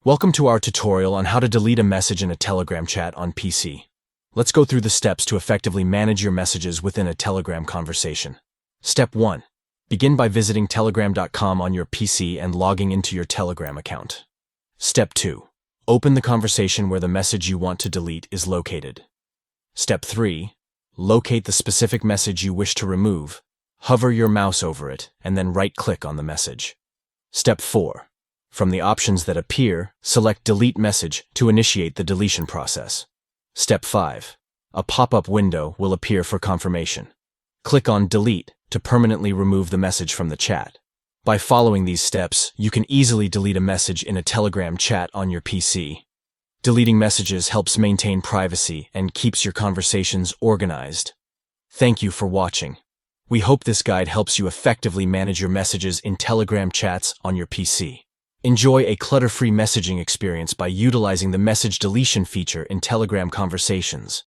Welcome to our tutorial on how to delete a message in a Telegram chat on PC. Let's go through the steps to effectively manage your messages within a Telegram conversation. Step 1. Begin by visiting telegram.com on your PC and logging into your Telegram account. Step 2. Open the conversation where the message you want to delete is located. Step 3. Locate the specific message you wish to remove. Hover your mouse over it, and then right-click on the message. Step 4. From the options that appear, select Delete Message to initiate the deletion process. Step 5. A pop-up window will appear for confirmation. Click on Delete to permanently remove the message from the chat. By following these steps, you can easily delete a message in a Telegram chat on your PC. Deleting messages helps maintain privacy and keeps your conversations organized. Thank you for watching. We hope this guide helps you effectively manage your messages in Telegram chats on your PC. Enjoy a clutter-free messaging experience by utilizing the message deletion feature in Telegram conversations.